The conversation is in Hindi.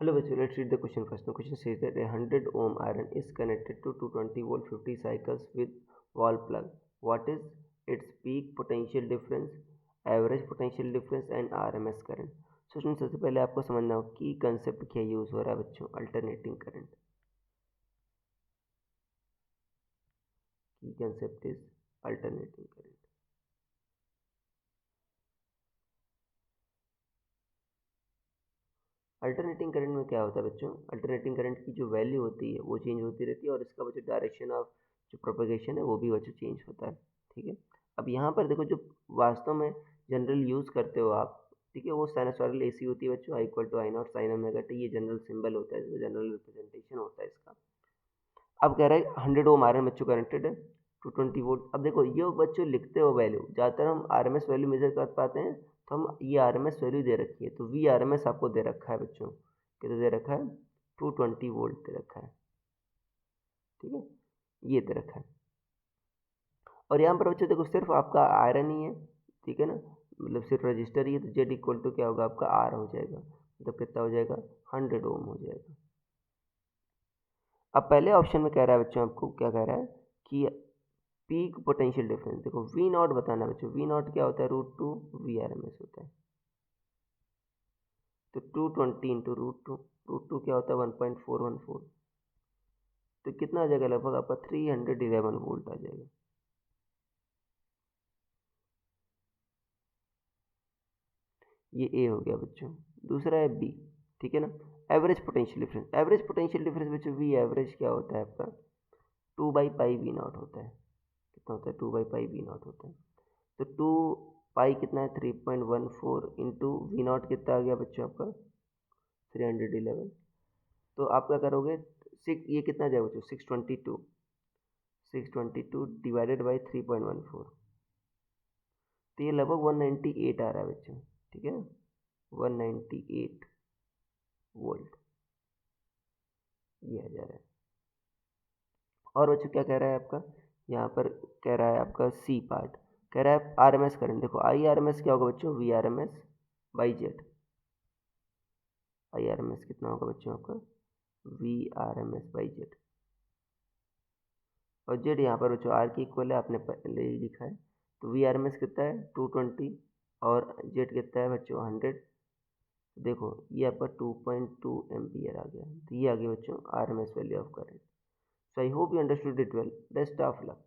Hello bachcho, let's read the question first. The question says that a 100 ohm iron is connected to 220 volt 50 cycles with wall plug. What is its peak potential difference, average potential difference and RMS current? So सबसे पहले आपको समझना हो कि कंसेप्ट क्या यूज हो रहा है बच्चों, अल्टरनेटिंग करंट. की concept is alternating current. Alternating current में क्या होता है बच्चों, अल्टरनेटिंग करंट की जो वैल्यू होती है वो चेंज होती रहती है और इसका बच्चों डायरेक्शन ऑफ जो प्रोपगेशन है वो भी बच्चों चेंज होता है. ठीक है. अब यहाँ पर देखो जो वास्तव में जनरल यूज़ करते हो आप, ठीक है, वो साइनसॉइडल एसी होती है बच्चों, equal to I not sine omega T. ये जनरल सिंबल होता है, जनरल रिप्रेजेंटेशन होता है इसका. अब कह रहा है 100 ओम आयरन बच्चों कनेक्टेड है 220 वोल्ट. अब देखो ये बच्चों लिखते हो वैल्यू, ज़्यादातर हम आरएमएस वैल्यू मेजर कर पाते हैं तो हम ये आरएमएस वैल्यू दे रखी है, तो वी आरएमएस आपको दे रखा है बच्चों, कितना दे रखा है, 220 वोल्ट दे रखा है. ठीक है, ये दे रखा है. और यहाँ पर बच्चों देखो सिर्फ आपका आयरन ही है, ठीक है ना, मतलब सिर्फ रजिस्टर ही है, तो जेड इक्वल टू क्या होगा आपका आर हो जाएगा, मतलब कितना हो जाएगा 100 ओम हो जाएगा. अब पहले ऑप्शन में कह रहा है बच्चों, आपको क्या कह रहा है कि पीक पोटेंशियल डिफरेंस. देखो वी नॉट बताना बच्चों, वी नॉट क्या होता है, root 2 V R M S होता है. तो 220 इंटू रूट टू क्या होता है 1.414. तो कितना आ जाएगा, लगभग आपका 311 वोल्ट आ जाएगा. ये ए हो गया बच्चों. दूसरा है बी, ठीक है ना, average potential difference. Average potential difference बच्चों वी एवरेज क्या होता है आपका 2/पाई वी नॉट होता है. कितना होता है 2/पाई वी नॉट होता है. तो 2 पाई कितना है 3.14 इंटू वी नॉट कितना आ गया बच्चों आपका 311. तो आप क्या करोगे, ये कितना जाएगा बच्चों 622 डिवाइडेड बाई 3.14. तो ये लगभग 198 आ रहा है बच्चों. ठीक है ना, 198 वोल्ट ये आ जा रहा है. और बच्चों क्या कह रहा है आपका, यहाँ पर कह रहा है आपका सी पार्ट, कह रहा है आर एम एस करंट. देखो आई आर एम एस क्या होगा बच्चों, V R M S by Z. I R M S कितना होगा बच्चों आपका V R M S by Z. और जेड यहाँ पर बच्चों आर की इक्वल है, आपने पहले ही लिखा है. तो वी आर एम एस कितना है 220 और जेड कितना है बच्चों 100. देखो ये आपका 2.2 एम्पियर आ गया. तो ये आ गया बच्चों R M S value of current. So I hope you understood it well. Best of luck.